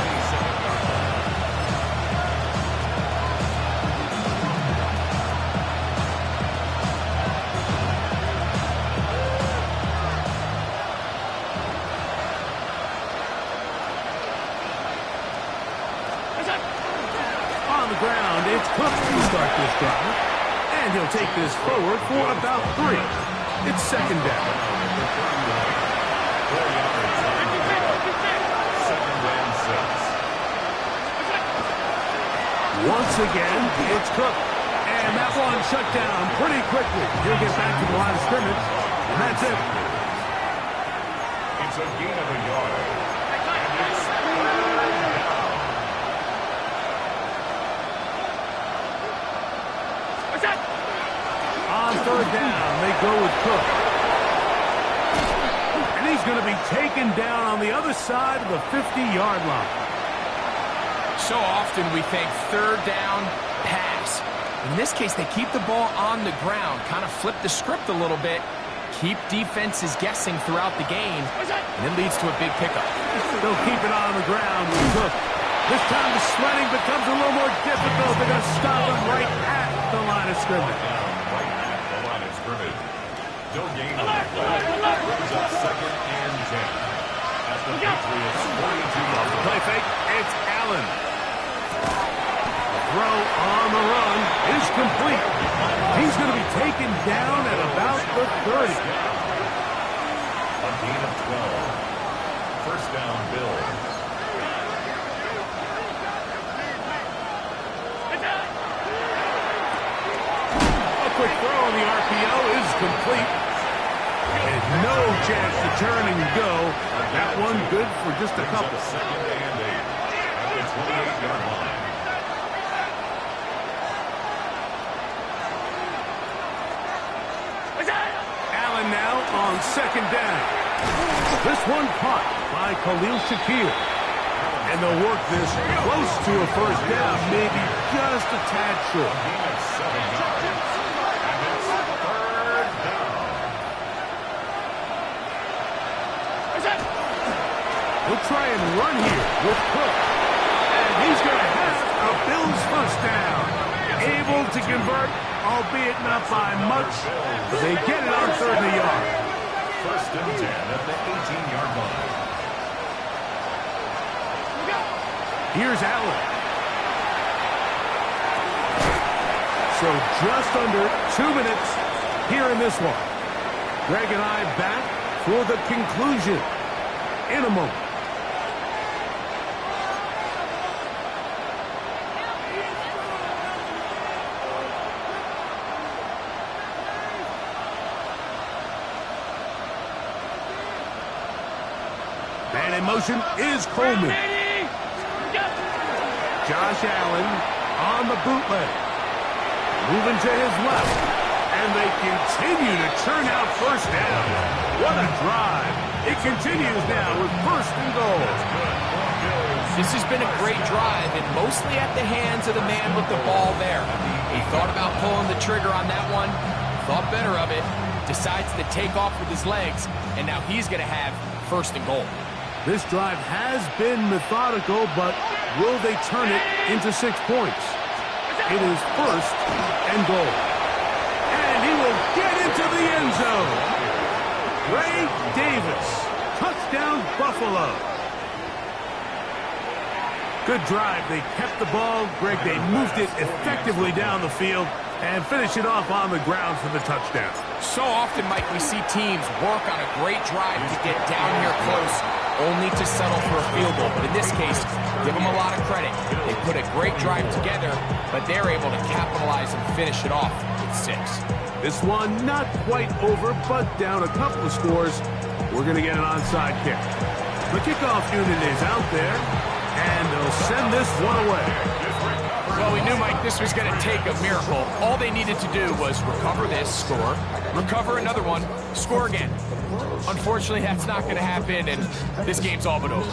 On the ground, it's Cook to start this drive. And he'll take this forward for about 3. It's second down. Once again, it's Cook. And that one shut down pretty quickly. He'll get back to the line of scrimmage. And that's it. It's a gain of a yard. On third down, they go with Cook. And he's going to be taken down on the other side of the 50-yard line. So often we think third down, pass. In this case, they keep the ball on the ground, kind of flip the script a little bit, keep defenses guessing throughout the game, and it leads to a big pickup. They'll keep it on the ground with Cook. This time the sledding becomes a little more difficult. They're going to stop him right at the line of scrimmage. No gain on the play. Brings up second and 10. At the Patriots 42. Play fake. It's Allen. The throw on the run is complete. He's going to be taken down at about the 30. A gain of 12. First down, Bills. A quick throw on the RPO is complete. And no chance to turn and go. That one good for just a couple. Second and 8 at the 28-yard line. Allen now on second down. This one caught by Khalil Shakir. And they'll work this close to a first down, maybe just a tad short. Gain of 7 yards. And it's third down. He'll try and run here with Cook. And he's going to have a Bills first down. Able to convert, albeit not by much. But they get it on third and a yard. First and 10 at the 18-yard line. Here's Allen. So just under 2 minutes here in this one. Greg and I back for the conclusion in a moment. And in motion is Coleman. Josh Allen on the bootleg. Moving to his left. And they continue to churn out first down. What a drive. It continues now with first and goal. This has been a great drive, and mostly at the hands of the man with the ball there. He thought about pulling the trigger on that one, thought better of it, decides to take off with his legs, and now he's going to have first and goal. This drive has been methodical, but will they turn it into 6 points? It is first and goal. And he will get into the end zone. Ray Davis. Touchdown, Buffalo. Good drive. They kept the ball. Greg, they moved it effectively down the field and finished it off on the ground for the touchdown. So often, Mike, we see teams work on a great drive to get down here close, only to settle for a field goal. But in this case, give them a lot of credit. They put a great drive together, but they're able to capitalize and finish it off with 6. This one not quite over, but down a couple of scores. We're going to get an onside kick. The kickoff unit is out there, and they'll send this one away. Well, we knew, Mike, this was going to take a miracle. All they needed to do was recover this, score, recover another one, score again. Unfortunately, that's not going to happen, and this game's all but over.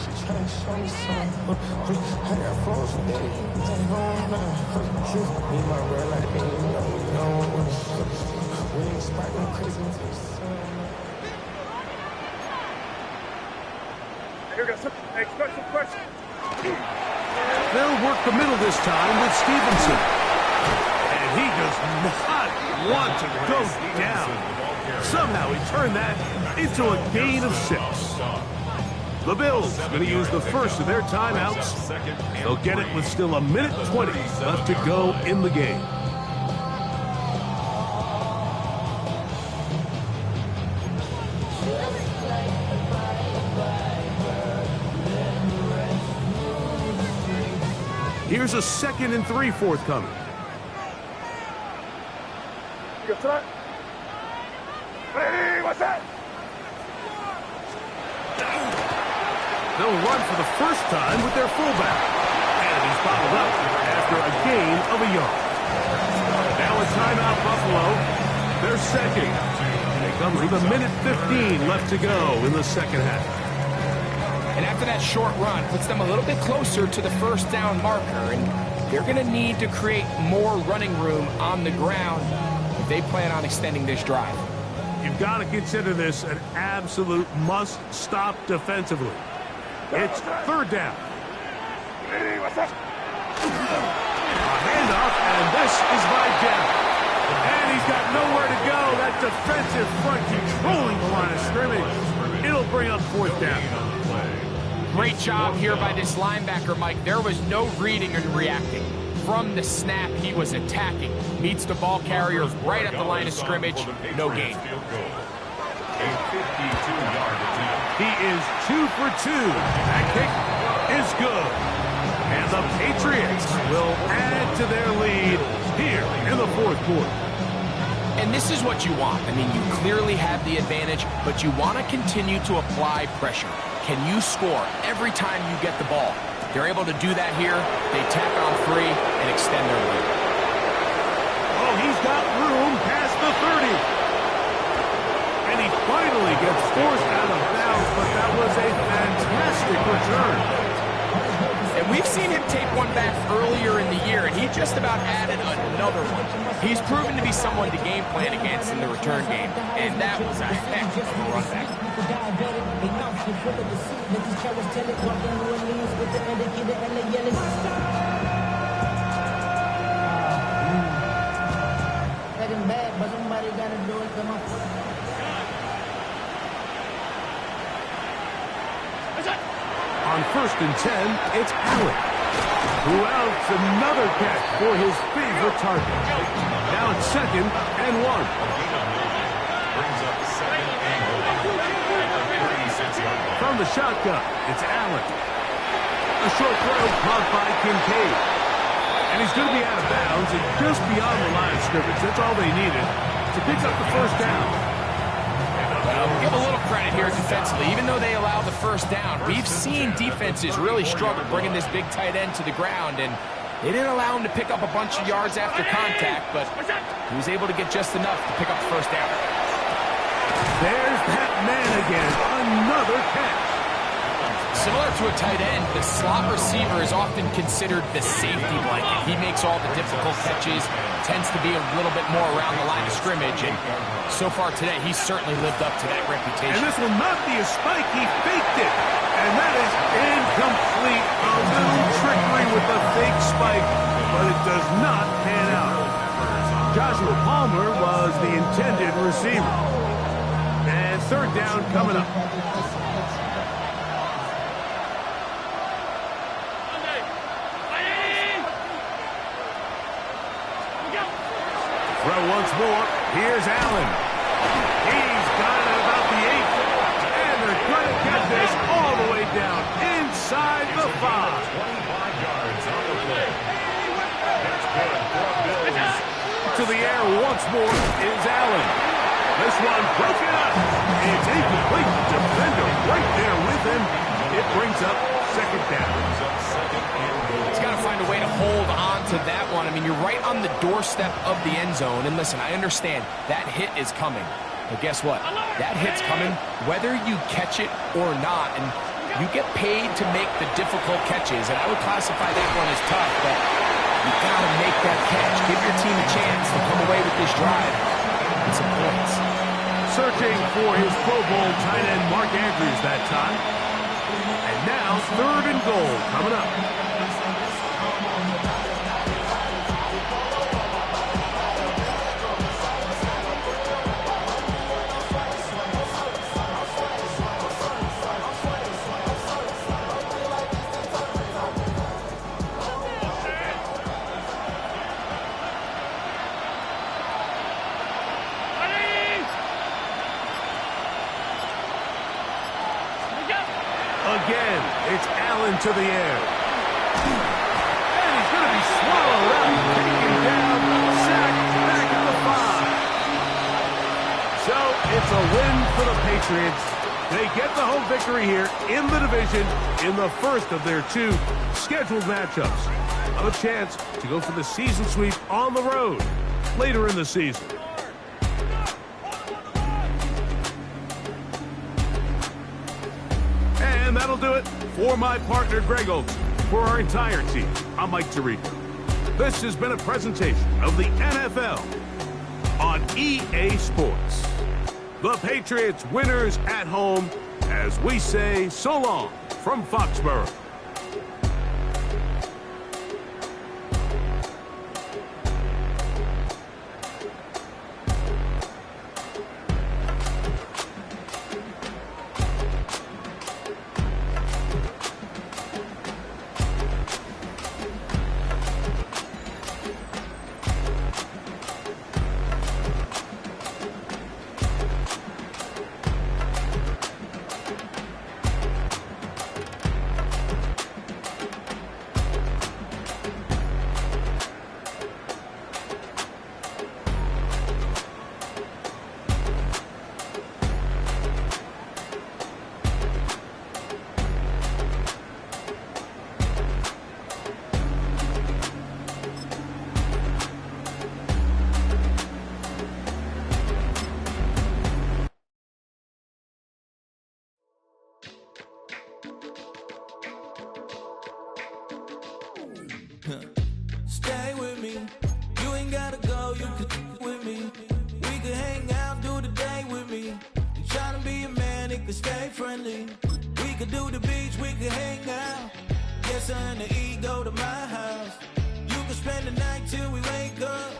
Here we go. Hey, question. They'll work the middle this time with Stevenson. And he does not want to go down. Somehow he turned that into a gain of 6. The Bills going to use the first of their timeouts. They'll get it with still 1:20 left to go in the game. Here's a 2nd and 3 forthcoming. You got that? Hey, what's that? They'll run for the first time with their fullback. And he's fouled up after a gain of a yard. Now a timeout, Buffalo. Their second. They come with 1:15 left to go in the second half. And after that short run, puts them a little bit closer to the first down marker. And they're going to need to create more running room on the ground if they plan on extending this drive. You've got to consider this an absolute must-stop defensively. It's 3rd down. Hey, what's that? A handoff, and this is by down. And he's got nowhere to go. That defensive front controlling the line of scrimmage. It'll bring up 4th down. Great job here by this linebacker, Mike. There was no reading and reacting. From the snap, he was attacking. Meets the ball carrier right at the line of scrimmage. No gain. A 52-yard attempt. He is 2 for 2. That kick is good. And the Patriots will add to their lead here in the 4th quarter. And this is what you want. I mean, you clearly have the advantage, but you want to continue to apply pressure. Can you score every time you get the ball? They're able to do that here. They tack on 3 and extend their lead. Oh, he's got room past the 30. And he finally gets forced out of bounds, but that was a fantastic return. And we've seen him take one back earlier in the year, and he just about added another one. He's proven to be someone to game plan against in the return game, and that was a heck of a run back. Second bad, but somebody got to do it. Come on. On 1st and 10, it's Allen, who outs another catch for his favorite target. Now it's 2nd and 1. Brings up 2nd and 36-yard line. From the shotgun, it's Allen. A short throw caught by Kincaid. And he's going to be out of bounds and just beyond the line of scrimmage. That's all they needed to pick up the first down. Well, we'll give a little credit here defensively. Even though they allowed the first down, we've seen defenses really struggle bringing this big tight end to the ground, and they didn't allow him to pick up a bunch of yards after contact, but he was able to get just enough to pick up the first down. There's that man again. Another catch. Similar to a tight end, the slot receiver is often considered the safety blanket. He makes all the difficult catches, tends to be a little bit more around the line of scrimmage, and so far today, he's certainly lived up to that reputation. And this will not be a spike. He faked it. And that is incomplete. A little trickery with the fake spike, but it does not Joshua Palmer was the intended receiver. And third down coming up. Throw once more. Here's Allen. He's got it at about the 8. And they're going to get this all the way down inside the 5. 25 yards on the play. That's good for Bills. To the air once more is Allen. This one broken up. It's incomplete. Defender right there with him. It brings up second down. He's got to find a way to hold on to that one. I mean, you're right on the doorstep of the end zone. And listen, I understand that hit is coming. But guess what? That hit's coming whether you catch it or not. And you get paid to make the difficult catches. And I would classify that one as tough, but you got to make that catch. Give your team a chance to come away with this drive and some points. Searching for his Pro Bowl tight end Mark Andrews that time. And now third and goal coming up. Again, it's Allen to the air. And he's going to be swallowed up, taken down, sacked back at the 5. So it's a win for the Patriots. They get the home victory here in the division in the first of their 2 scheduled matchups. A chance to go for the season sweep on the road later in the season. And that'll do it for my partner, Greg Olson. For our entire team, I'm Mike Tirico. This has been a presentation of the NFL on EA Sports. The Patriots winners at home as we say so long from Foxborough. Stay with me. You ain't gotta go, you could with me. We could hang out, do the day with me. You tryna be a man, it could stay friendly. We could do the beach, we could hang out. Yes, her and the E go to my house. You could spend the night till we wake up.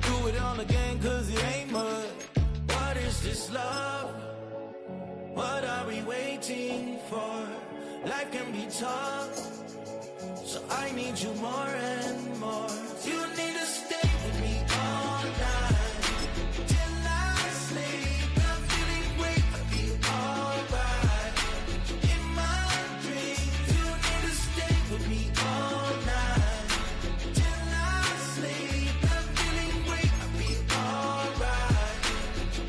Do it all again, cause it ain't mud. What is this love? What are we waiting for? Life can be tough. So I need you more and more. You need to stay with me all night till I sleep. I'm feeling great, I feel alright. In my dreams, you need to stay with me all night till I sleep. I'm feeling great, I feel alright.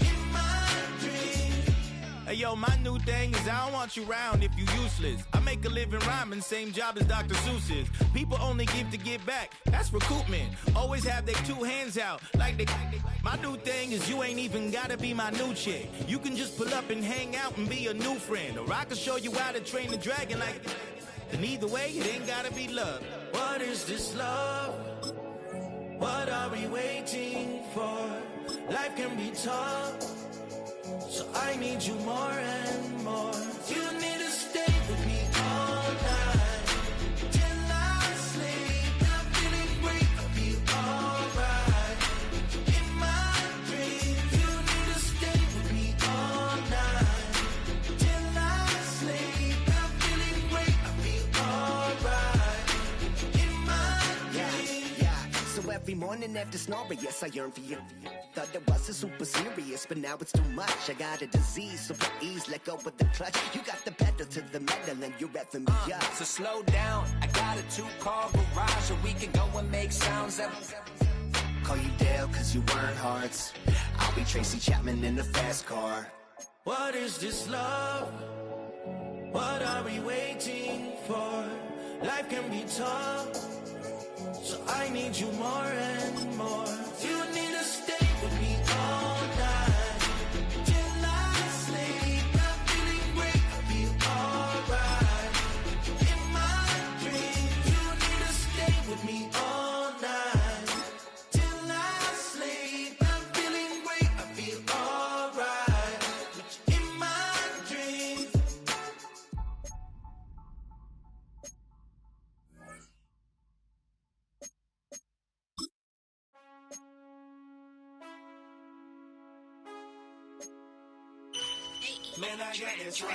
In my dreams. Hey yo, my new thing is I don't want you around if you useless. I make a living rhyming, same job as Dr. Seuss's. People only give to get back, that's recoupment. Always have their 2 hands out, like they. My new thing is you ain't even gotta be my new chick. You can just pull up and hang out and be a new friend. Or I can show you how to train the dragon like. And either way, it ain't gotta be love. What is this love? What are we waiting for? Life can be tough. So I need you more and more. You need to stay with me all night till I sleep. I'm feeling great, I feel alright. every morning after snoring. Yes, I yearn for you. Thought it wasn't super serious, but now it's too much. I got a disease, so please let go of the clutch. You got the pedal to the metal and you're reffing me up. So slow down, I got a 2-car garage, or we can go and make sounds up. Call you Dale cause you weren't hearts. I'll be Tracy Chapman in the fast car. What is this love? What are we waiting for? Life can be tough, so I need you more and more. You need to stay with me all night till I sleep. I'm feeling great, I feel alright. In my dreams, you need to stay with me all night till I sleep. I'm feeling great, I feel alright. In my dreams. Man, I got this swag.